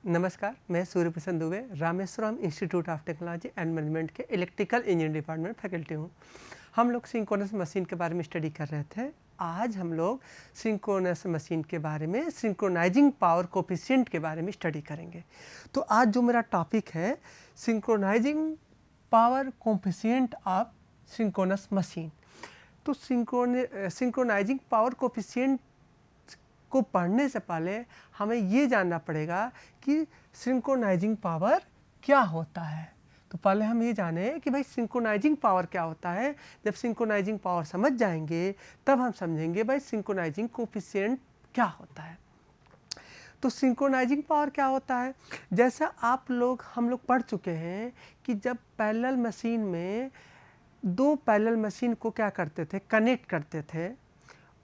नमस्कार, मैं सूर्य प्रसन्न Dubey Rameswaram institute of technology and management के इलेक्ट्रिकल इंजीनियरिंग डिपार्टमेंट फैकल्टी हूँ। हम लोग सिंक्रोनस मशीन के बारे में स्टडी कर रहे थे। आज हम लोग सिंक्रोनस मशीन के बारे में सिंक्रोनाइजिंग पावर कोफिशिएंट के बारे में स्टडी करेंगे। तो आज जो मेरा टॉपिक है synchronising power coefficient of synchronous machine. तो सिंक्रोनाइजिंग पावर कोफिशिएंट को पढ़ने से पहले हमें ये जानना पड़ेगा कि सिंक्रोनाइजिंग पावर क्या होता है। तो पहले हम ये जाने कि भाई सिंक्रोनाइजिंग पावर क्या होता है। जब सिंक्रोनाइजिंग पावर समझ जाएंगे तब हम समझेंगे भाई सिंक्रोनाइजिंग कोफिशिएंट क्या होता है। तो सिंक्रोनाइजिंग पावर क्या होता है, जैसा हम लोग पढ़ चुके हैं कि जब पैरेलल मशीन में दो पैरेलल मशीन को क्या करते थे, कनेक्ट करते थे।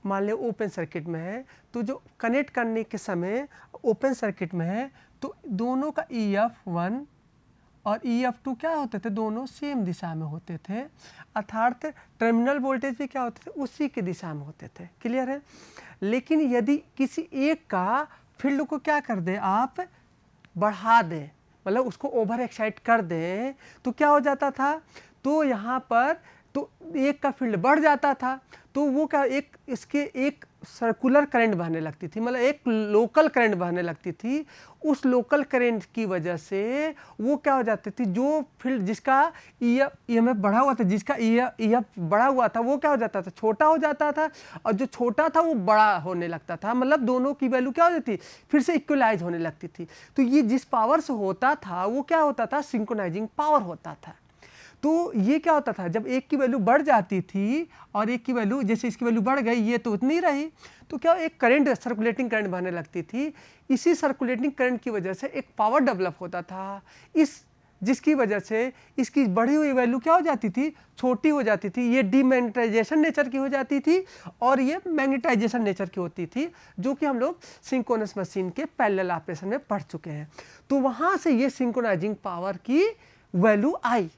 मान लो ओपन सर्किट में है, तो जो कनेक्ट करने के समय ओपन सर्किट में है तो दोनों का EF1 और EF2 क्या होते थे, दोनों सेम दिशा में होते थे, अर्थात टर्मिनल वोल्टेज भी क्या होते थे, उसी की दिशा में होते थे। क्लियर है। लेकिन यदि किसी एक का फील्ड को क्या कर दे, आप बढ़ा दें, मतलब उसको ओवर एक्साइट कर दें, तो क्या हो जाता था, तो यहाँ पर तो एक का फील्ड बढ़ जाता था, तो वो क्या एक सर्कुलर करंट बहने लगती थी, मतलब एक लोकल करंट बहने लगती थी। उस लोकल करंट की वजह से वो क्या हो जाती थी, जो फील्ड जिसका EMF बढ़ा हुआ था, जिसका EF बढ़ा हुआ था, वो क्या हो जाता था, छोटा हो जाता था, और जो छोटा था वो बड़ा होने लगता था। मतलब दोनों की वैल्यू क्या हो जाती, फिर से इक्वलाइज होने लगती थी। तो ये जिस पावर से होता था वो क्या होता था, सिंक्रोनाइजिंग पावर होता था। तो ये क्या होता था, जब एक की वैल्यू बढ़ जाती थी और एक की वैल्यू, जैसे इसकी वैल्यू बढ़ गई, ये तो उतनी रही, तो क्या एक करंट, सर्कुलेटिंग करंट बहने लगती थी। इसी सर्कुलेटिंग करंट की वजह से एक पावर डेवलप होता था, जिसकी वजह से इसकी बढ़ी हुई वैल्यू क्या हो जाती थी, छोटी हो जाती थी। ये डीमैग्नेटाइजेशन नेचर की हो जाती थी और ये मैग्नेटाइजेशन नेचर की होती थी, जो कि हम लोग सिंक्रोनस मशीन के पैरेलल ऑपरेशन में पढ़ चुके हैं। तो वहाँ से ये सिंक्रोनाइजिंग पावर की वैल्यू आई।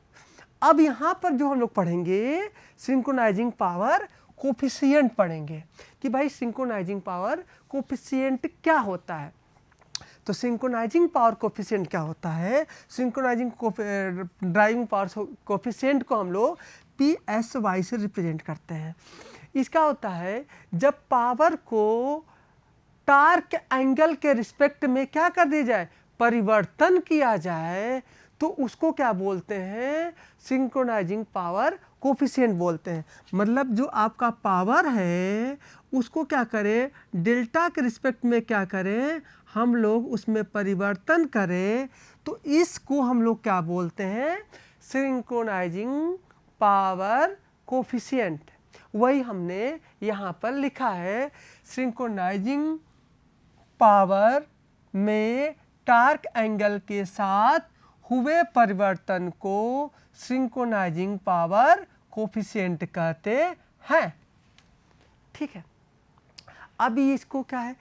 अब यहाँ पर जो हम लोग पढ़ेंगे सिंक्रोनाइजिंग पावर कोफिशिएंट पढ़ेंगे कि भाई सिंक्रोनाइजिंग पावर कोफिशिएंट क्या होता है। तो सिंक्रोनाइजिंग पावर कोफिशिएंट क्या होता है, सिंक्रोनाइजिंग ड्राइविंग पावर कोफिशिएंट को हम लोग PSY से रिप्रेजेंट करते हैं। इसका होता है जब पावर को टार्क एंगल के रिस्पेक्ट में क्या कर दिया जाए, परिवर्तन किया जाए, तो उसको क्या बोलते हैं, सिंक्रोनाइजिंग पावर कोफिशिएंट बोलते हैं। मतलब जो आपका पावर है उसको क्या करें, डेल्टा के रिस्पेक्ट में क्या करें, हम लोग उसमें परिवर्तन करें, तो इसको हम लोग क्या बोलते हैं, सिंक्रोनाइजिंग पावर कोफिशिएंट। वही हमने यहाँ पर लिखा है, सिंक्रोनाइजिंग पावर में टार्क एंगल के साथ हुए परिवर्तन को सिंक्रोनाइजिंग पावर कोफिशिएंट कहते हैं। ठीक है। अभी इसको क्या है,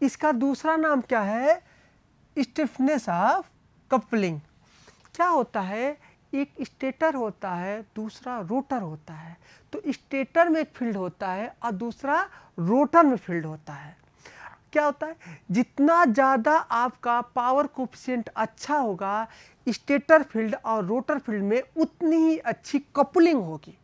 इसका दूसरा नाम क्या है, स्टिफनेस ऑफ कपलिंग। क्या होता है, एक स्टेटर होता है, दूसरा रोटर होता है। तो स्टेटर में एक फील्ड होता है और दूसरा रोटर में फील्ड होता है। क्या होता है, जितना ज़्यादा आपका पावर कोफिशिएंट अच्छा होगा स्टेटर फील्ड और रोटर फील्ड में, उतनी ही अच्छी कपलिंग होगी।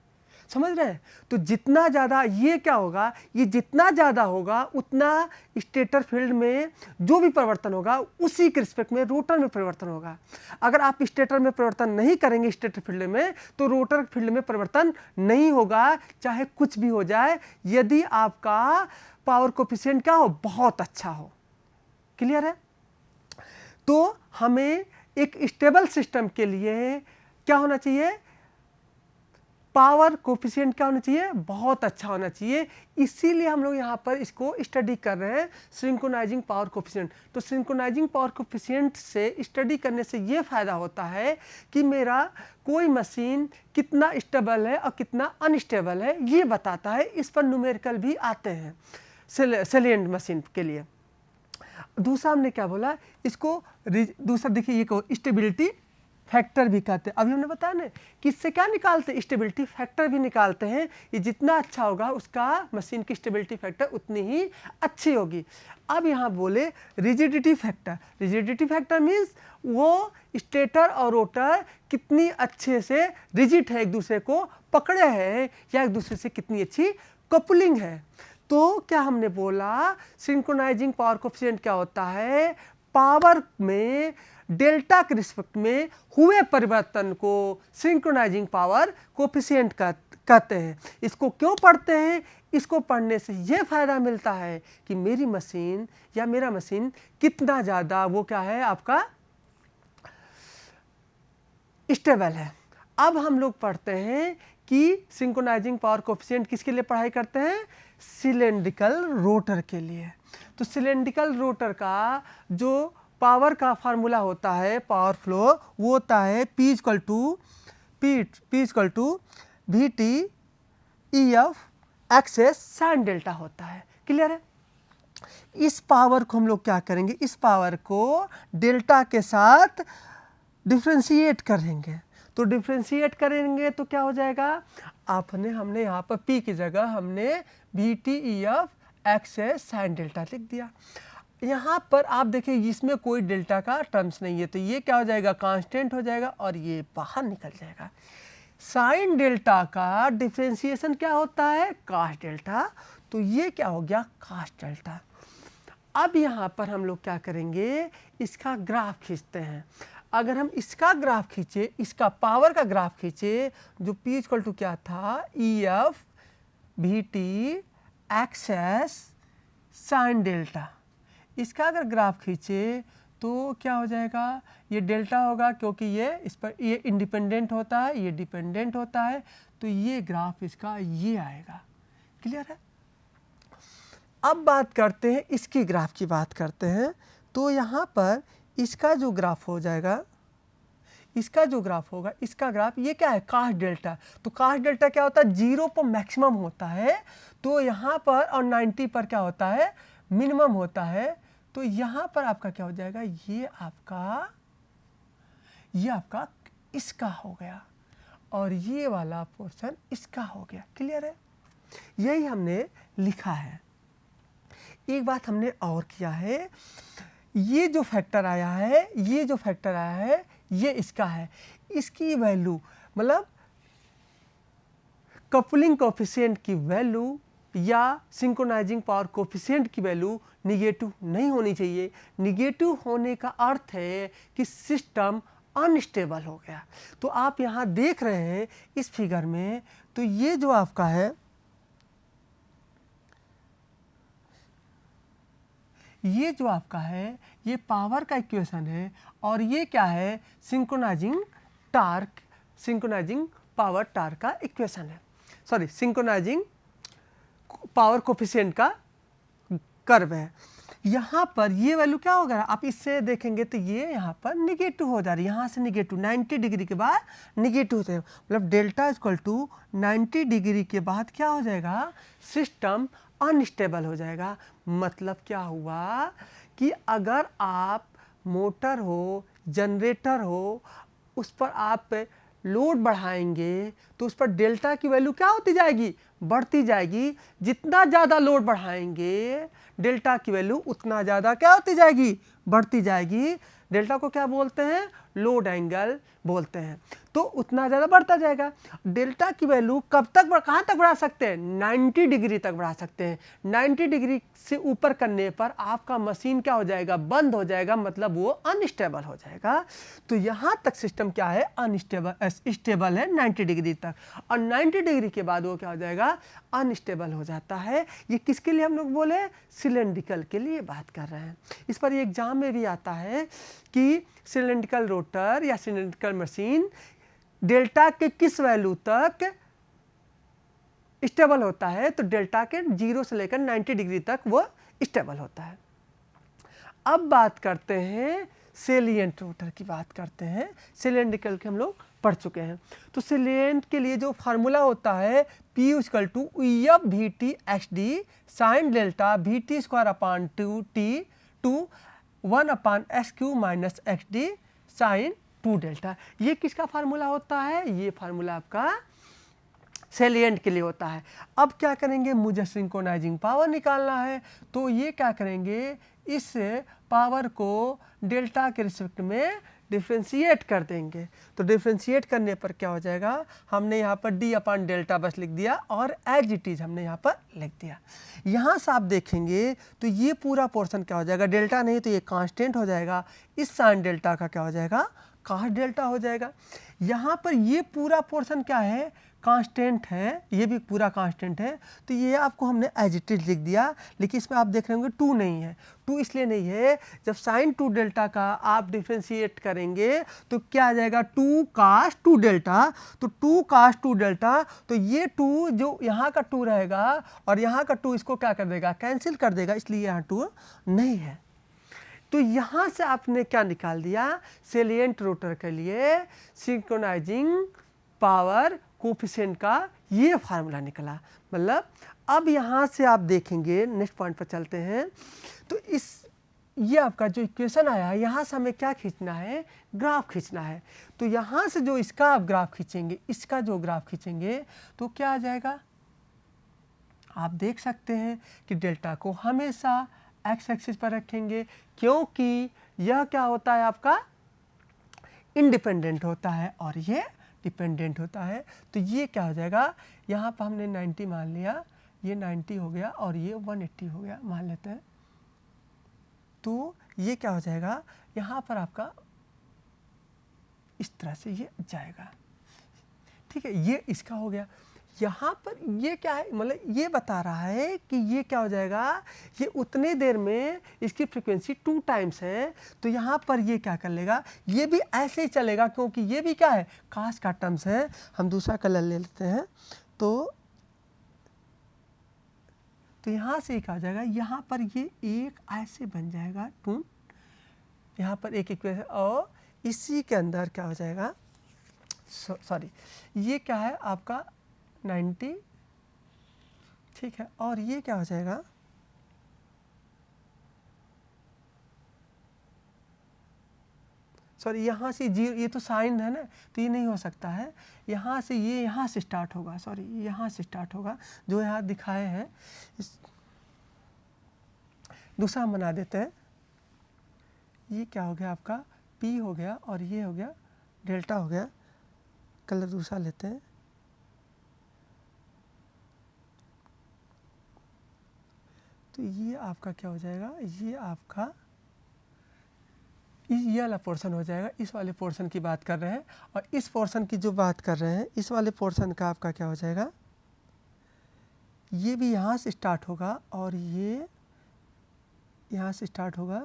समझ रहे हैं। तो जितना ज़्यादा ये क्या होगा, ये जितना ज़्यादा होगा उतना स्टेटर फील्ड में जो भी परिवर्तन होगा उसी के रिस्पेक्ट में रोटर में परिवर्तन होगा। अगर आप स्टेटर में परिवर्तन नहीं करेंगे स्टेटर फील्ड में, तो रोटर फील्ड में परिवर्तन नहीं होगा, चाहे कुछ भी हो जाए, यदि आपका पावर कोफिशिएंट क्या हो, बहुत अच्छा हो। क्लियर है। तो हमें एक स्टेबल सिस्टम के लिए क्या होना चाहिए, पावर कोफिशिएंट क्या होना चाहिए, बहुत अच्छा होना चाहिए। इसीलिए हम लोग यहाँ पर इसको स्टडी कर रहे हैं, सिंक्रोनाइजिंग पावर कोफिशिएंट। तो सिंक्रोनाइजिंग पावर कोफिशिएंट से स्टडी करने से ये फायदा होता है कि मेरा कोई मशीन कितना स्टेबल है और कितना अनस्टेबल है ये बताता है। इस पर न्यूमेरिकल भी आते हैं सेलिएंट मशीन के लिए। दूसरा हमने क्या बोला, इसको दूसरा देखिए, ये कहो स्टेबिलिटी फैक्टर भी कहते हैं। अभी हमने बताया ना कि इससे क्या निकालते हैं, स्टेबिलिटी फैक्टर भी निकालते हैं। ये जितना अच्छा होगा उसका मशीन की स्टेबिलिटी फैक्टर उतनी ही अच्छी होगी। अब यहाँ बोले rigidity factor. Rigidity factor means वो स्टेटर और रोटर कितनी अच्छे से रिजिड है, एक दूसरे को पकड़े हैं, या एक दूसरे से कितनी अच्छी कपलिंग है। तो क्या हमने बोला, सिंक्रोनाइजिंग पावर कोफिशिएंट क्या होता है, पावर में डेल्टा के रिस्पेक्ट में हुए परिवर्तन को सिंक्रोनाइजिंग पावर कोफिशिएंट कहते हैं। इसको क्यों पढ़ते हैं, इसको पढ़ने से ये फायदा मिलता है कि मेरी मशीन या मेरा मशीन कितना ज़्यादा वो क्या है आपका स्टेबल है। अब हम लोग पढ़ते हैं कि सिंक्रोनाइजिंग पावर कोफिशिएंट किसके लिए पढ़ाई करते हैं, सिलेंड्रिकल रोटर के लिए। तो सिलेंड्रिकल रोटर का जो पावर का फार्मूला होता है, पावर फ्लो, वो होता है P equal to VT EF XS sine delta होता है। क्लियर है। इस पावर को हम लोग क्या करेंगे, इस पावर को डेल्टा के साथ डिफ्रेंशिएट करेंगे। तो डिफ्रेंशिएट करेंगे तो क्या हो जाएगा, हमने यहाँ पर P की जगह हमने VT EF XS sine delta लिख दिया। यहाँ पर आप देखिए इसमें कोई डेल्टा का टर्म्स नहीं है, तो ये क्या हो जाएगा, कांस्टेंट हो जाएगा और ये बाहर निकल जाएगा। साइन डेल्टा का डिफ्रेंशिएशन क्या होता है, कास डेल्टा, तो ये क्या हो गया, कास डेल्टा। अब यहाँ पर हम लोग क्या करेंगे, इसका ग्राफ खींचते हैं। अगर हम इसका ग्राफ खींचे, इसका पावर का ग्राफ खींचे, जो P इक्वल टू क्या था, EF VT XS sine delta, इसका अगर ग्राफ खींचे तो क्या हो जाएगा, ये डेल्टा होगा क्योंकि ये इस पर ये इंडिपेंडेंट होता है, ये डिपेंडेंट होता है, तो ये ग्राफ इसका ये आएगा। क्लियर है। अब बात करते हैं इसकी ग्राफ की बात करते हैं। तो यहाँ पर इसका जो ग्राफ हो जाएगा, इसका जो ग्राफ होगा, इसका ग्राफ ये क्या है, कास डेल्टा। तो कास डेल्टा क्या होता है, 0 पर मैक्सिमम होता है, तो यहाँ पर और 90 पर क्या होता है, मिनिमम होता है। तो यहाँ पर आपका क्या हो जाएगा, ये आपका इसका हो गया और ये वाला पोर्शन इसका हो गया। क्लियर है। यही हमने लिखा है। एक बात हमने और किया है, ये जो फैक्टर आया है, ये इसका है, इसकी वैल्यू मतलब कपलिंग कोफिशिएंट की वैल्यू या सिंक्रोनाइजिंग पावर कोफिशिएंट की वैल्यू निगेटिव नहीं होनी चाहिए। निगेटिव होने का अर्थ है कि सिस्टम अनस्टेबल हो गया। तो आप यहाँ देख रहे हैं इस फिगर में, तो ये जो आपका है, ये जो आपका है, ये पावर का इक्वेशन है और ये क्या है, सिंक्रोनाइजिंग पावर टार्क का इक्वेशन है, सॉरी सिंक्रोनाइजिंग पावर कोफिशिएंट का कर्व है। यहाँ पर ये वैल्यू क्या होगा, आप इससे देखेंगे तो ये यहाँ पर निगेटिव हो जा रही है, यहाँ से निगेटिव 90 डिग्री के बाद निगेटिव होते हैं, मतलब डेल्टा इक्वल टू 90 डिग्री के बाद क्या हो जाएगा, सिस्टम अनस्टेबल हो जाएगा। मतलब क्या हुआ कि अगर आप मोटर हो, जनरेटर हो, उस पर आप लोड बढ़ाएंगे तो उस पर डेल्टा की वैल्यू क्या होती जाएगी, बढ़ती जाएगी। जितना ज़्यादा लोड बढ़ाएंगे डेल्टा की वैल्यू उतना ज़्यादा क्या होती जाएगी, बढ़ती जाएगी। डेल्टा को क्या बोलते हैं, लोड एंगल बोलते हैं। तो उतना ज़्यादा बढ़ता जाएगा। डेल्टा की वैल्यू कब तक कहाँ तक बढ़ा सकते हैं, 90 डिग्री तक बढ़ा सकते हैं। 90 डिग्री से ऊपर करने पर आपका मशीन क्या हो जाएगा, बंद हो जाएगा, मतलब वो अनस्टेबल हो जाएगा। तो यहाँ तक सिस्टम क्या है, स्टेबल है 90 डिग्री तक, और 90 डिग्री के बाद वो क्या हो जाएगा, अनस्टेबल हो जाता है। ये किसके लिए हम लोग बोले, सिलेंड्रिकल के लिए बात कर रहे हैं। इस पर एग्जाम में भी आता है कि सिलेंड्रिकल रोटर या सिलेंड्रिकल मशीन डेल्टा के किस वैल्यू तक स्टेबल होता है, तो डेल्टा के 0 से लेकर 90 डिग्री तक वो स्टेबल होता है। अब बात करते हैं सेलिएंट रोटर की बात करते हैं। सिलेंड्रिकल के हम लोग पढ़ चुके हैं। तो सेलिएंट के लिए जो फार्मूला होता है, P equal to EF VT XD sine delta VT square upon 2T 1 upon SQ minus XD sine 2 delta. ये किसका फार्मूला होता है? ये फार्मूला आपका सेलिएंट के लिए होता है। अब क्या करेंगे, मुझे सिंक्रोनाइजिंग पावर निकालना है, तो ये क्या करेंगे, इस पावर को डेल्टा के रिस्पेक्ट में डिफ्रेंशिएट कर देंगे। तो डिफ्रेंशिएट करने पर क्या हो जाएगा, हमने यहाँ पर d अपॉन डेल्टा बस लिख दिया और एज इट इज हमने यहाँ पर लिख दिया। यहाँ से आप देखेंगे तो ये पूरा पोर्शन क्या हो जाएगा, डेल्टा नहीं तो ये कांस्टेंट हो जाएगा, इस साइन डेल्टा का क्या हो जाएगा, कॉस डेल्टा हो जाएगा। यहाँ पर ये पूरा पोर्शन क्या है, कांस्टेंट है, ये भी पूरा कांस्टेंट है, तो ये आपको हमने एज इट इज लिख दिया। लेकिन इसमें आप देख रहे होंगे 2 नहीं है। 2 इसलिए नहीं है, जब साइन 2 डेल्टा का आप डिफ्रेंशिएट करेंगे तो क्या आ जाएगा, 2 cos 2 डेल्टा। तो 2 cos 2 डेल्टा, तो ये 2 जो यहाँ का 2 रहेगा और यहाँ का 2 इसको क्या कर देगा, कैंसिल कर देगा, इसलिए यहाँ 2 नहीं है। तो यहाँ से आपने क्या निकाल दिया, सेलिएंट रोटर के लिए सिंक्रोनाइजिंग पावर कोफिशिएंट का ये फार्मूला निकला। मतलब अब यहाँ से आप देखेंगे, नेक्स्ट पॉइंट पर चलते हैं, तो ये आपका जो इक्वेशन आया है, यहाँ से हमें क्या खींचना है, ग्राफ खींचना है। तो यहाँ से जो इसका आप ग्राफ खींचेंगे, इसका जो ग्राफ खींचेंगे तो क्या आ जाएगा, आप देख सकते हैं कि डेल्टा को हमेशा एक्स एक्सिस पर रखेंगे, क्योंकि यह क्या होता है, आपका इंडिपेंडेंट होता है और ये डिपेंडेंट होता है। तो ये क्या हो जाएगा, यहाँ पर हमने 90 मान लिया, ये 90 हो गया और ये 180 हो गया मान लेते हैं। तो ये क्या हो जाएगा, यहाँ पर आपका इस तरह से ये जाएगा, ठीक है, ये इसका हो गया। यहाँ पर ये क्या है, मतलब ये बता रहा है कि ये क्या हो जाएगा, ये उतने देर में इसकी फ्रीक्वेंसी 2 टाइम्स है। तो यहाँ पर ये क्या कर लेगा, ये भी ऐसे ही चलेगा, क्योंकि ये भी क्या है, कास का टर्म्स है। हम दूसरा कलर ले लेते हैं, तो यहाँ से क्या हो जाएगा, यहाँ पर ये एक ऐसे बन जाएगा 2, यहाँ पर एक इक्वेशन, और इसी के अंदर क्या हो जाएगा, सॉरी ये क्या है आपका 90, ठीक है, और ये क्या हो जाएगा, सॉरी यहाँ से 0, ये तो साइन है ना, तो ये नहीं हो सकता है। यहाँ से ये यहाँ से स्टार्ट होगा, सॉरी यहाँ से स्टार्ट होगा, जो यहाँ दिखाए हैं। दूसरा हम बना देते हैं, ये क्या हो गया आपका, P हो गया और ये हो गया डेल्टा हो गया। कलर दूसरा लेते हैं, तो ये आपका क्या हो जाएगा, ये आपका ये वाला पोर्शन हो जाएगा। इस वाले पोर्शन की बात कर रहे हैं, और इस पोर्शन की जो बात कर रहे हैं, इस वाले पोर्शन का आपका क्या हो जाएगा, ये भी यहाँ से स्टार्ट होगा और ये यहाँ से स्टार्ट होगा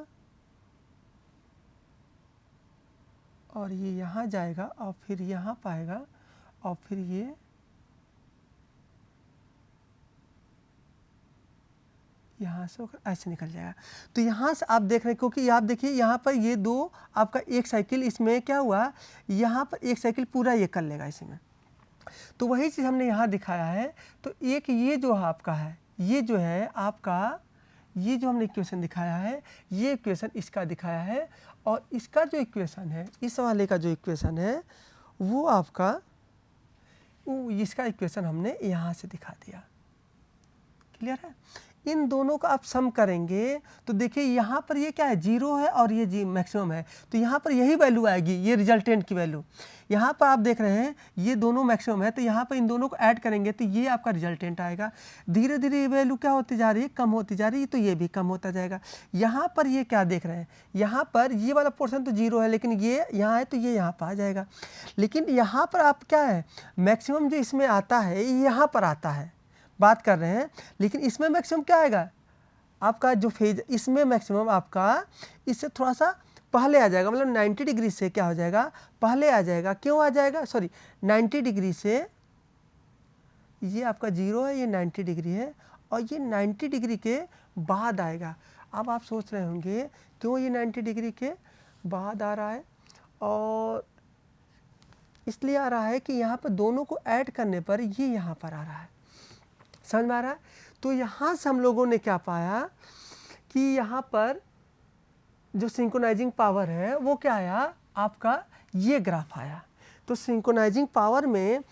और ये यहाँ जाएगा और फिर यहाँ पाएगा और फिर ये यहाँ से ऐसे निकल जाएगा। तो यहाँ से आप देख रहे हैं, क्योंकि आप देखिए यहाँ पर ये 2 आपका एक साइकिल, इसमें क्या हुआ, यहाँ पर एक साइकिल पूरा ये कर लेगा इसमें। तो वही चीज़ हमने यहाँ दिखाया है। तो एक ये जो आपका है, ये जो है आपका, ये जो हमने इक्वेशन दिखाया है, ये इक्वेशन इसका दिखाया है, और इसका जो इक्वेशन है, इस वाले का जो इक्वेशन है, वो आपका इसका इक्वेशन हमने यहाँ से दिखा दिया। क्लियर है? इन दोनों का आप सम करेंगे तो देखिए यहाँ पर ये क्या है, 0 है और ये जी मैक्सिमम है, तो यहाँ पर यही वैल्यू आएगी, ये रिजल्टेंट की वैल्यू। यहाँ पर आप देख रहे हैं ये दोनों मैक्सिमम है, तो यहाँ पर इन दोनों को ऐड करेंगे तो ये आपका रिजल्टेंट आएगा। धीरे धीरे ये वैल्यू क्या होती जा रही है, कम होती जा रही है, तो ये भी कम होता जाएगा। यहाँ पर ये क्या देख रहे हैं, यहाँ पर ये वाला पोर्शन तो 0 है, लेकिन ये यहाँ है तो ये यहाँ पर आ जाएगा। लेकिन यहाँ पर आप क्या है, मैक्सिमम जो इसमें आता है ये यहाँ पर आता है, बात कर रहे हैं। लेकिन इसमें मैक्सिमम क्या आएगा आपका, जो फेज इसमें मैक्सिमम आपका इससे थोड़ा सा पहले आ जाएगा, मतलब 90 डिग्री से क्या हो जाएगा, पहले आ जाएगा। क्यों आ जाएगा, सॉरी 90 डिग्री से, ये आपका 0 है, ये 90 डिग्री है, और ये 90 डिग्री के बाद आएगा। अब आप सोच रहे होंगे क्यों ये 90 डिग्री के बाद आ रहा है, और इसलिए आ रहा है कि यहाँ पर दोनों को ऐड करने पर ये यहाँ पर आ रहा है। समझ में आ रहा है? तो यहाँ से हम लोगों ने क्या पाया कि यहाँ पर जो सिंक्रोनाइजिंग पावर है वो क्या आया, आपका ये ग्राफ आया। तो सिंक्रोनाइजिंग पावर में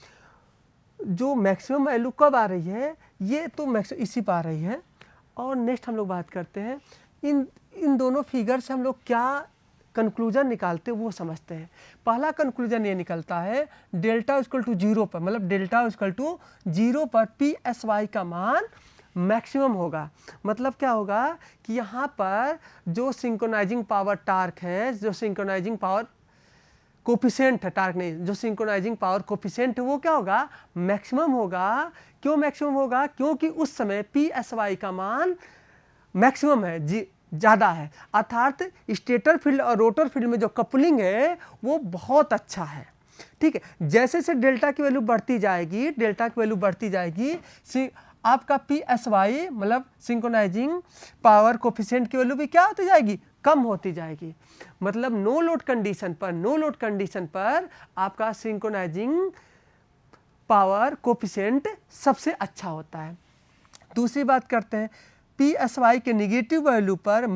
जो मैक्सिमम वैल्यू कब आ रही है, ये तो मैक्सिमम इसी पर आ रही है। और नेक्स्ट हम लोग बात करते हैं इन दोनों फिगर से हम लोग क्या कंक्लूजन निकालते हैं वो समझते हैं। पहला कंक्लूजन ये निकलता है डेल्टा इक्वल टू 0 पर, मतलब डेल्टा इक्वल टू 0 पर PSY का मान मैक्सिमम होगा। मतलब क्या होगा कि यहाँ पर जो सिंक्रोनाइजिंग पावर टार्क है, जो सिंक्रोनाइजिंग पावर कोफिशिएंट है, टार्क नहीं, जो सिंक्रोनाइजिंग पावर कोफिशिएंट वो क्या होगा, मैक्सिमम होगा। क्यों मैक्सिमम होगा? क्योंकि उस समय PSY का मान मैक्सिमम है, ज़्यादा है। अर्थात स्टेटर फील्ड और रोटर फील्ड में जो कपलिंग है वो बहुत अच्छा है। ठीक है, जैसे से डेल्टा की वैल्यू बढ़ती जाएगी, डेल्टा की वैल्यू बढ़ती जाएगी, आपका PSY मतलब सिंक्रोनाइजिंग पावर कोफिशिएंट की वैल्यू भी क्या होती जाएगी, कम होती जाएगी। मतलब नो लोड कंडीशन पर आपका सिंक्रोनाइजिंग पावर कोफिशिएंट सबसे अच्छा होता है। दूसरी बात करते हैं, PSY के निगेटिव वैल्यू पर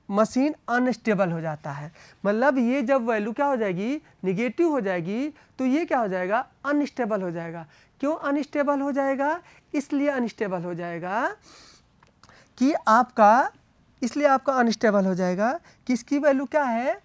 मशीन अनस्टेबल हो जाता है। मतलब ये जब वैल्यू क्या हो जाएगी, निगेटिव हो जाएगी, तो ये क्या हो जाएगा, अनस्टेबल हो जाएगा। क्यों अनस्टेबल हो जाएगा? इसलिए अनस्टेबल हो जाएगा कि आपका अनस्टेबल हो जाएगा कि इसकी वैल्यू क्या है,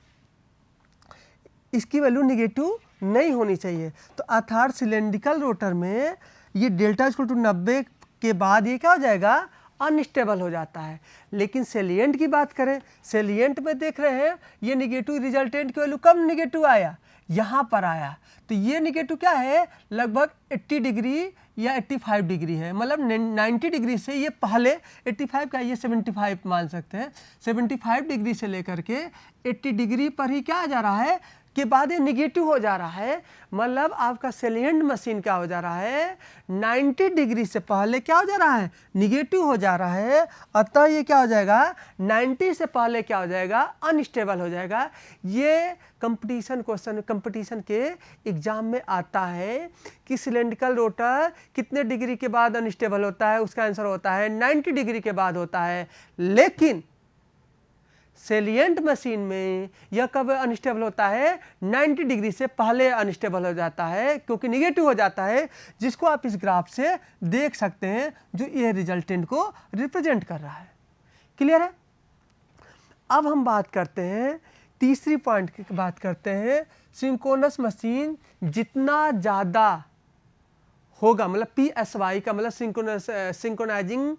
इसकी वैल्यू निगेटिव नहीं होनी चाहिए। तो अर्थात सिलेंड्रिकल रोटर में ये डेल्टा इक्वल टू 90 के बाद ये क्या हो जाएगा, अनस्टेबल हो जाता है। लेकिन सेलिएंट की बात करें, सेलिएंट में देख रहे हैं ये निगेटिव रिजल्टेंट की वैल्यू कब निगेटिव आया, यहाँ पर आया। तो ये निगेटिव क्या है, लगभग 80 डिग्री या 85 डिग्री है। मतलब 90 डिग्री से ये पहले 85 का, ये 75 मान सकते हैं, 75 डिग्री से लेकर के 80 डिग्री पर ही क्या आ जा रहा है के बाद ये निगेटिव हो जा रहा है। मतलब आपका सेलिएंट मशीन क्या हो जा रहा है, 90 डिग्री से पहले क्या हो जा रहा है, निगेटिव हो जा रहा है। अतः ये क्या हो जाएगा, 90 से पहले क्या हो जाएगा, अनस्टेबल हो जाएगा। ये कंपटीशन क्वेश्चन, कंपटीशन के एग्जाम में आता है कि सिलेंड्रिकल रोटर कितने डिग्री के बाद अनस्टेबल होता है, उसका आंसर होता है 90 डिग्री के बाद होता है। लेकिन सेलिएंट मशीन में यह कब अनस्टेबल होता है, 90 डिग्री से पहले अनस्टेबल हो जाता है, क्योंकि निगेटिव हो जाता है, जिसको आप इस ग्राफ से देख सकते हैं, जो ये रिजल्टेंट को रिप्रेजेंट कर रहा है। क्लियर है? अब हम बात करते हैं तीसरी पॉइंट की बात करते हैं, सिंक्रोनस मशीन जितना ज़्यादा होगा, मतलब PSY का मतलब सिंक्रोनाइजिंग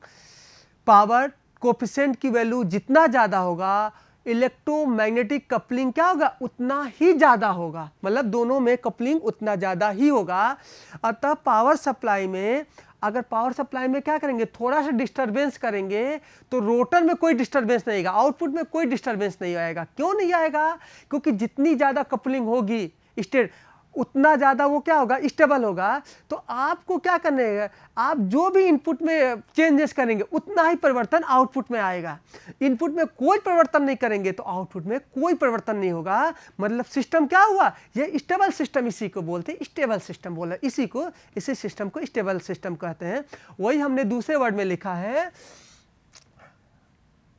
पावर कोफिशिएंट की वैल्यू जितना ज़्यादा होगा, इलेक्ट्रोमैग्नेटिक कपलिंग क्या होगा, उतना ही ज़्यादा होगा। मतलब दोनों में कपलिंग उतना ज़्यादा ही होगा। अतः पावर सप्लाई में, अगर पावर सप्लाई में क्या करेंगे, थोड़ा सा डिस्टरबेंस करेंगे, तो रोटर में कोई डिस्टरबेंस नहीं आएगा, आउटपुट में कोई डिस्टरबेंस नहीं आएगा। क्यों नहीं आएगा? क्योंकि जितनी ज़्यादा कपलिंग होगी उतना ज़्यादा वो क्या होगा, स्टेबल होगा। तो आपको क्या करना है, आप जो भी इनपुट में चेंजेस करेंगे उतना ही परिवर्तन आउटपुट में आएगा। इनपुट में कोई परिवर्तन नहीं करेंगे तो आउटपुट में कोई परिवर्तन नहीं होगा। मतलब सिस्टम क्या हुआ, ये स्टेबल सिस्टम, इसी को बोलते हैं स्टेबल सिस्टम, बोला इसी सिस्टम को स्टेबल सिस्टम कहते हैं। वही हमने दूसरे वर्ड में लिखा है,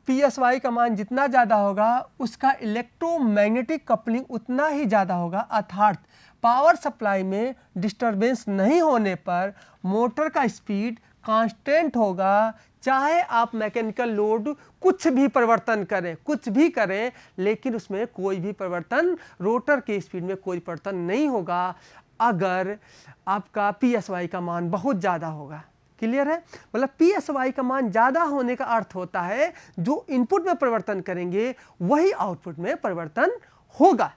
PSY का मान जितना ज़्यादा होगा उसका इलेक्ट्रोमैग्नेटिक कपलिंग उतना ही ज़्यादा होगा। अर्थात पावर सप्लाई में डिस्टरबेंस नहीं होने पर मोटर का स्पीड कांस्टेंट होगा, चाहे आप मैकेनिकल लोड कुछ भी परिवर्तन करें, कुछ भी करें, लेकिन उसमें कोई भी परिवर्तन, रोटर के स्पीड में कोई परिवर्तन नहीं होगा अगर आपका PSY का मान बहुत ज़्यादा होगा। क्लियर है? मतलब PSY का मान ज़्यादा होने का अर्थ होता है जो इनपुट में परिवर्तन करेंगे वही आउटपुट में परिवर्तन होगा।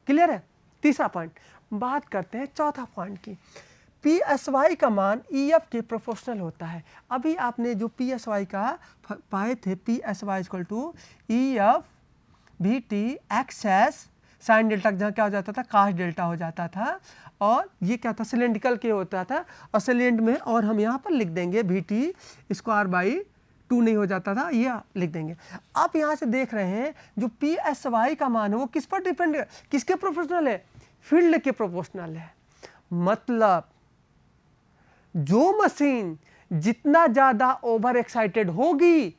क्लियर है? तीसरा पॉइंट। बात करते हैं चौथा पॉइंट की। PSY का मान EF के प्रोपोर्शनल होता है। अभी आपने जो PSY का पाए थे, PSY equal to EF VT XS sine delta, जहाँ क्या हो जाता था, कास्ट डेल्टा हो जाता था। और ये क्या था, सिलेंड्रिकल के होता था, और सिलेंड में, और हम यहाँ पर लिख देंगे VT स्क्वायर बाई 2 नहीं हो जाता था, ये लिख देंगे। आप यहाँ से देख रहे हैं जो PSY का मान है वो किस पर डिपेंड है, किसके प्रोपोर्शनल है, फील्ड के प्रोपोर्शनल है। मतलब जो मशीन जितना ज़्यादा ओवर एक्साइटेड होगी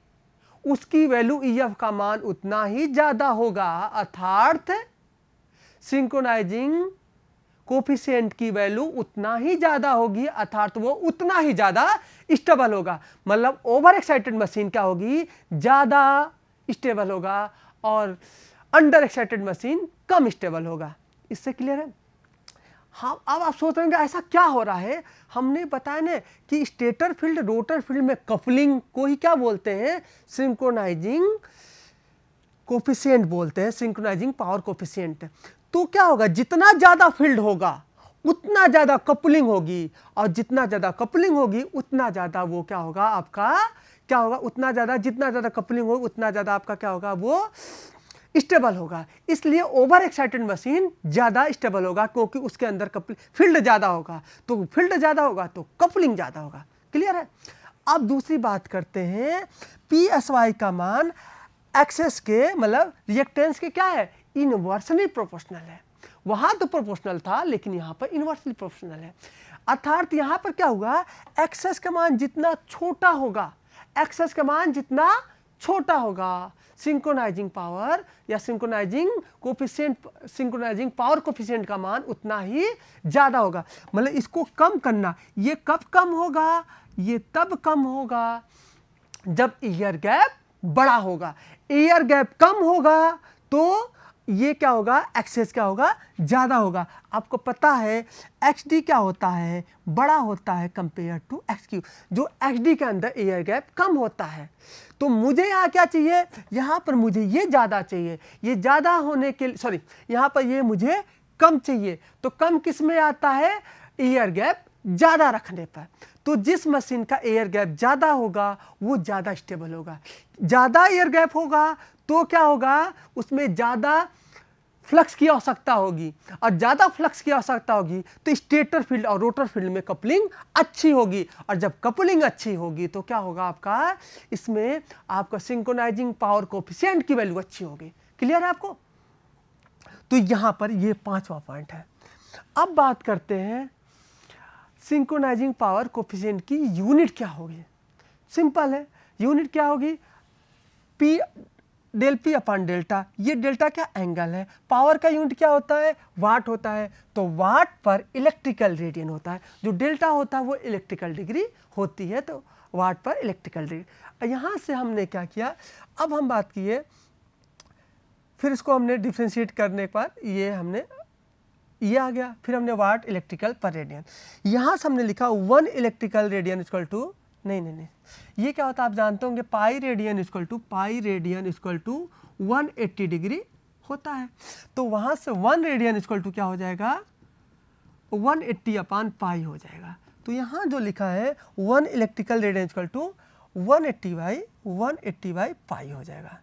उसकी वैल्यू EF का मान उतना ही ज़्यादा होगा। अर्थात सिंक्रोनाइजिंग कोफिशिएंट की वैल्यू उतना ही ज़्यादा होगी, अर्थात वो उतना ही ज़्यादा स्टेबल होगा। मतलब ओवर एक्साइटेड मशीन क्या होगी, ज़्यादा स्टेबल होगा, और अंडर एक्साइटेड मशीन कम स्टेबल होगा। इससे क्लियर है? हाँ, अब आप सोच रहे हैं ऐसा क्या हो रहा है। हमने बताया ना कि स्टेटर फील्ड रोटर फील्ड में कपलिंग को ही क्या बोलते हैं, सिंक्रोनाइजिंग कोफिशिएंट बोलते हैं, सिंक्रोनाइजिंग पावर कोफिशिएंट। तो क्या होगा, जितना ज़्यादा फील्ड होगा उतना ज़्यादा कपलिंग होगी, और जितना ज़्यादा कपलिंग होगी उतना ज़्यादा वो क्या होगा आपका, क्या होगा, उतना ज़्यादा, जितना ज़्यादा कपलिंग होगी उतना ज़्यादा आपका क्या होगा, वो स्टेबल होगा। इसलिए ओवर एक्साइटेड मशीन ज़्यादा स्टेबल होगा, क्योंकि उसके अंदर फील्ड ज़्यादा होगा, तो फील्ड ज़्यादा होगा तो कपलिंग ज़्यादा होगा। क्लियर है? अब दूसरी बात करते हैं, PSY का मान एक्सेस के मतलब रिएक्टेंस के क्या है, इनवर्सली प्रोपोर्शनल है। वहां तो प्रोपोर्शनल था, लेकिन यहां पर इनवर्सली प्रोपोर्शनल है। अर्थात यहां पर क्या होगा, एक्सेस का मान जितना छोटा होगा, एक्सेस का मान जितना छोटा होगा, सिंक्रोनाइजिंग पावर या synchronising coefficient, synchronising power coefficient का मान उतना ही ज़्यादा होगा। मतलब इसको कम करना, ये कब कम होगा, ये तब कम होगा जब एयर गैप बड़ा होगा। एयर गैप कम होगा तो ये क्या होगा, एक्सेस क्या होगा, ज़्यादा होगा। आपको पता है XD क्या होता है, बड़ा होता है कंपेयर टू XQ, जो XD के अंदर एयर गैप कम होता है। तो मुझे यहाँ क्या चाहिए, यहाँ पर मुझे ये ज़्यादा चाहिए, ये ज़्यादा होने के, सॉरी यहाँ पर ये मुझे कम चाहिए। तो कम किस में आता है, एयर गैप ज़्यादा रखने पर। तो जिस मशीन का एयर गैप ज़्यादा होगा वो ज़्यादा स्टेबल होगा। ज़्यादा एयर गैप होगा तो क्या होगा, उसमें ज़्यादा फ्लक्स की आवश्यकता होगी, और ज़्यादा फ्लक्स की आवश्यकता होगी तो स्टेटर फील्ड और रोटर फील्ड में कपलिंग अच्छी होगी, और जब कपलिंग अच्छी होगी तो क्या होगा आपका, इसमें आपका सिंक्रोनाइजिंग पावर कोफिशिएंट की वैल्यू अच्छी होगी। क्लियर है आपको? तो यहाँ पर ये 5वां पॉइंट है। अब बात करते हैं सिंक्रोनाइजिंग पावर कोफिशिएंट की यूनिट क्या होगी। सिंपल है, यूनिट क्या होगी, P del P upon delta. ये डेल्टा क्या एंगल है। पावर का यूनिट क्या होता है, वाट होता है, तो वाट पर इलेक्ट्रिकल रेडियन होता है। जो डेल्टा होता है वो इलेक्ट्रिकल डिग्री होती है, तो वाट पर इलेक्ट्रिकल डिग्री। यहाँ से हमने क्या किया, अब हम बात किए, फिर इसको हमने डिफ्रेंशिएट करने के बाद ये हमने ये आ गया, फिर हमने वाट इलेक्ट्रिकल पर रेडियन। यहाँ से हमने लिखा 1 इलेक्ट्रिकल रेडियन इक्वल टू, नहीं, ये क्या होता है आप जानते होंगे, pi radian equal to 180 degree होता है। तो वहाँ से 1 रेडियन इक्वल टू क्या हो जाएगा, 180 अपॉन पाई हो जाएगा। तो यहाँ जो लिखा है 1 electrical radian equal to 180 by pi हो जाएगा।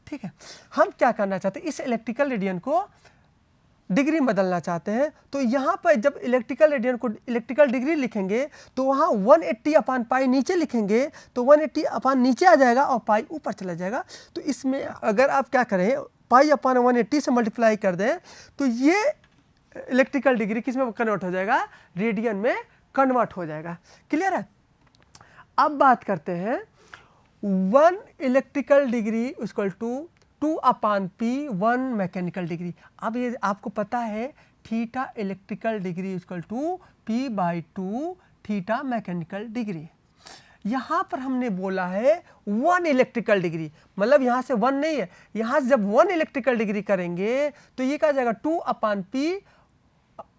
ठीक है, हम क्या करना चाहते हैं, इस इलेक्ट्रिकल रेडियन को डिग्री बदलना चाहते हैं। तो यहाँ पर जब इलेक्ट्रिकल रेडियन को इलेक्ट्रिकल डिग्री लिखेंगे तो वहाँ 180 अपॉन पाई नीचे लिखेंगे तो 180 अपॉन नीचे आ जाएगा और पाई ऊपर चला जाएगा। तो इसमें अगर आप क्या करें, पाई अपॉन 180 से मल्टीप्लाई कर दें तो ये इलेक्ट्रिकल डिग्री किस में कन्वर्ट हो जाएगा, रेडियन में कन्वर्ट हो जाएगा। क्लियर है? अब बात करते हैं 1 electrical degree equal to 2 upon P 1 mechanical degree. अब ये आपको पता है theta electrical degree equal to P by 2 theta mechanical degree. यहाँ पर हमने बोला है 1 इलेक्ट्रिकल डिग्री, मतलब यहाँ से 1 नहीं है, यहाँ से जब 1 इलेक्ट्रिकल डिग्री करेंगे तो ये क्या जाएगा 2 upon P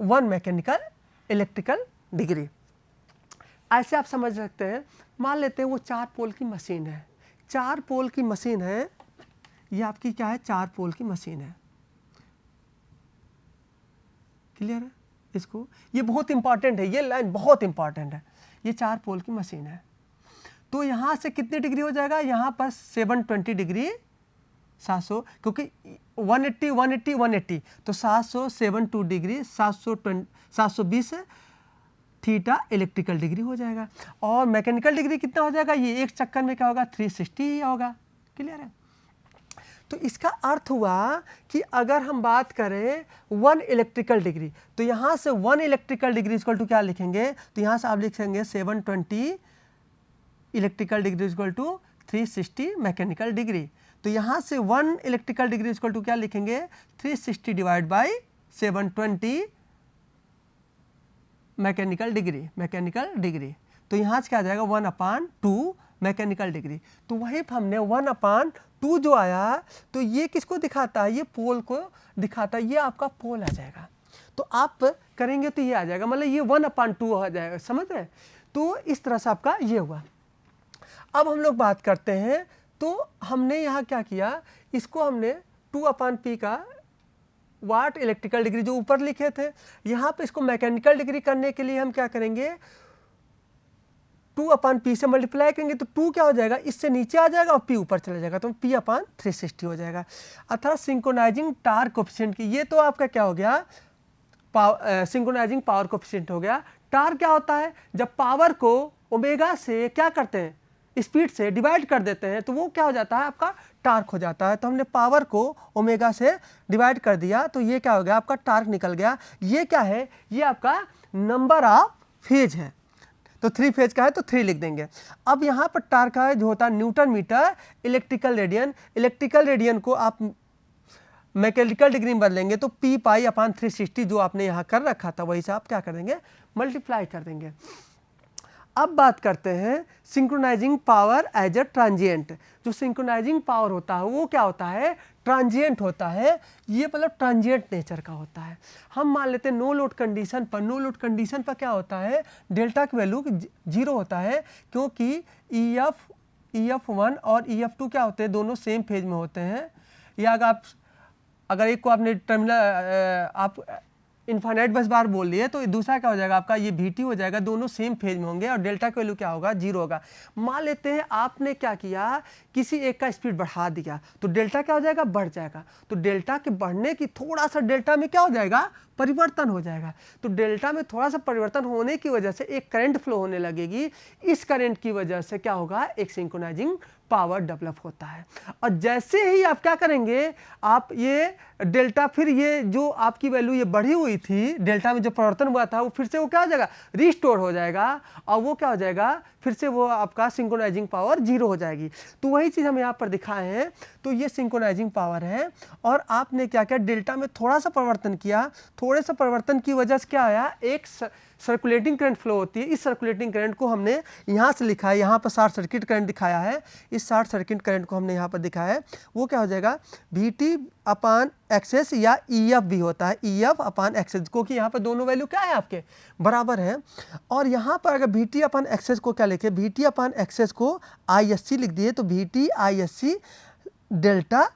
1 mechanical electrical degree. ऐसे आप समझ सकते हैं। मान लेते हैं वो 4 पोल की मशीन है, 4 पोल की मशीन है, ये आपकी क्या है, 4 पोल की मशीन है। क्लियर है? इसको, ये बहुत इंपॉर्टेंट है, ये लाइन बहुत इंपॉर्टेंट है। ये 4 पोल की मशीन है, तो यहाँ से कितनी डिग्री हो जाएगा, यहाँ पर 720 डिग्री 700, क्योंकि 180 तो 772 डिग्री 720 थीटा इलेक्ट्रिकल डिग्री हो जाएगा। और मैकेनिकल डिग्री कितना हो जाएगा, ये एक चक्कर में क्या होगा 360 ही होगा। क्लियर है? तो इसका अर्थ हुआ कि अगर हम बात करें 1 इलेक्ट्रिकल डिग्री, तो यहाँ से 1 इलेक्ट्रिकल डिग्री इक्वल टू क्या लिखेंगे, तो यहाँ से आप लिखेंगे 720 electrical degree equal to 360 mechanical degree. तो यहाँ से 1 इलेक्ट्रिकल डिग्री इक्वल टू क्या लिखेंगे, 360 डिवाइड बाई 720 मैकेनिकल डिग्री। तो यहाँ से क्या आ जाएगा 1/2 मैकेनिकल डिग्री। तो वहीं पर हमने 1/2 जो आया, तो ये किसको दिखाता है, ये पोल को दिखाता है, ये आपका पोल आ जाएगा। तो आप करेंगे तो ये आ जाएगा, मतलब ये 1/2 आ जाएगा, समझ रहे। तो इस तरह से आपका ये हुआ। अब हम लोग बात करते हैं, तो हमने यहाँ क्या किया, इसको हमने 2/p का वाट इलेक्ट्रिकल डिग्री जो ऊपर लिखे थे, यहाँ पे इसको मैकेनिकल डिग्री करने के लिए हम क्या करेंगे, 2/p से मल्टीप्लाई करेंगे, तो 2 क्या हो जाएगा, इससे नीचे आ जाएगा और p ऊपर चला जाएगा, तो p/360 हो जाएगा। अर्थात सिंक्रोनाइजिंग टार्क कोएफिशिएंट की, ये तो आपका क्या हो गया, सिंक्रोनाइजिंग पावर कोएफिशिएंट हो गया। टार्क क्या होता है, जब पावर को ओमेगा से क्या करते हैं, स्पीड से डिवाइड कर देते हैं, तो वो क्या हो जाता है, आपका टार्क हो जाता है। तो हमने पावर को ओमेगा से डिवाइड कर दिया, तो ये क्या हो गया, आपका टार्क निकल गया। ये क्या है, ये आपका नंबर ऑफ फेज है, तो 3 फेज का है तो 3 लिख देंगे। अब यहाँ पर टार्क है जो होता है न्यूटन मीटर इलेक्ट्रिकल रेडियन को आप मैकेनिकल डिग्री में बदलेंगे, तो p/360 जो आपने यहाँ कर रखा था, वही से आप क्या कर देंगे, मल्टीप्लाई कर देंगे। अब बात करते हैं synchronising power as a transient. जो सिंक्रोनाइजिंग पावर होता है वो क्या होता है, ट्रांजिएंट होता है। ये मतलब ट्रांजिएंट नेचर का होता है। हम मान लेते हैं नो लोड कंडीशन पर क्या होता है, डेल्टा की वैल्यू 0 होता है, क्योंकि EF1 और EF2 क्या होते हैं, दोनों सेम फेज में होते हैं। या अगर एक को आपने टर्मिनल आप इनफाइनाइट बस बार बोल लिए, तो दूसरा क्या हो जाएगा आपका, ये VT हो जाएगा, दोनों सेम फेज में होंगे और डेल्टा की वैल्यू क्या होगा, 0 होगा। मान लेते हैं आपने क्या किया, किसी एक का स्पीड बढ़ा दिया, तो डेल्टा क्या हो जाएगा, बढ़ जाएगा। तो डेल्टा के बढ़ने की थोड़ा सा डेल्टा में क्या हो जाएगा, परिवर्तन हो जाएगा। तो डेल्टा में थोड़ा सा परिवर्तन होने की वजह से एक करंट फ्लो होने लगेगी। इस करंट की वजह से क्या होगा, एक सिंक्रोनाइजिंग पावर डेवलप होता है। और जैसे ही आप क्या करेंगे, आप ये डेल्टा, फिर ये जो आपकी वैल्यू ये बढ़ी हुई थी, डेल्टा में जो परिवर्तन हुआ था, वो फिर से वो क्या हो जाएगा, रिस्टोर हो जाएगा, और वो क्या हो जाएगा, फिर से वो आपका सिंक्रोनाइजिंग पावर 0 हो जाएगी। तो वही चीज़ हम यहाँ पर दिखाए हैं। तो ये सिंक्रोनाइजिंग पावर है, और आपने क्या किया, डेल्टा में थोड़ा सा परिवर्तन किया, थोड़े से परिवर्तन की वजह से क्या आया, एक सर्कुलेटिंग करंट फ्लो होती है। इस सर्कुलेटिंग करंट को हमने यहाँ से लिखा है, यहाँ पर शॉर्ट सर्किट करंट दिखाया है, इस शॉर्ट सर्किट करंट को हमने यहाँ पर दिखाया है। वो क्या हो जाएगा, VT/XS या EF भी होता है, EF/XS, क्योंकि यहाँ पर दोनों वैल्यू क्या है, आपके बराबर है। और यहाँ पर अगर VT/XS को क्या लिखे, VT/XS को ISC लिख दिए, तो VT/ISC डेल्टा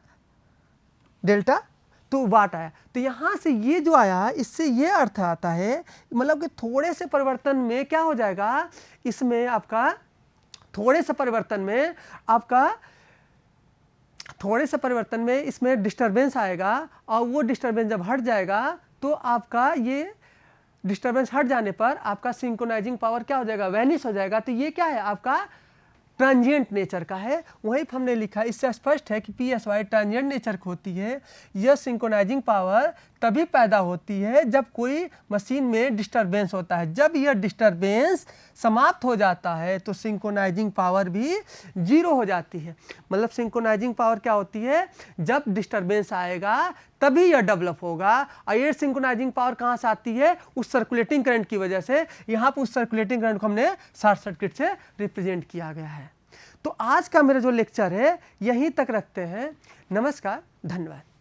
तो वाट आया। तो यहाँ से ये जो आया, इससे ये अर्थ आता है, मतलब कि थोड़े से परिवर्तन में क्या हो जाएगा, इसमें आपका थोड़े से परिवर्तन में इसमें डिस्टरबेंस आएगा, और वो डिस्टरबेंस जब हट जाएगा, तो आपका ये डिस्टरबेंस हट जाने पर आपका सिंक्रोनाइजिंग पावर क्या हो जाएगा, वैनिश हो जाएगा। तो ये क्या है, आपका ट्रांजिएंट नेचर का है। वहीं पर हमने लिखा, इससे स्पष्ट है कि PSY ट्रांजिएंट नेचर की होती है। यह सिंक्रोनाइजिंग पावर तभी पैदा होती है जब कोई मशीन में डिस्टरबेंस होता है। जब यह डिस्टरबेंस समाप्त हो जाता है, तो सिंक्रोनाइजिंग पावर भी 0 हो जाती है। मतलब सिंक्रोनाइजिंग पावर क्या होती है, जब डिस्टरबेंस आएगा तभी यह डेवलप होगा। और ये सिंक्रोनाइजिंग पावर कहाँ से आती है, उस सर्कुलेटिंग करंट की वजह से। यहाँ पर उस सर्कुलेटिंग करंट को हमने शॉर्ट सर्किट से रिप्रेजेंट किया गया है। तो आज का मेरा जो लेक्चर है, यहीं तक रखते हैं। नमस्कार, धन्यवाद।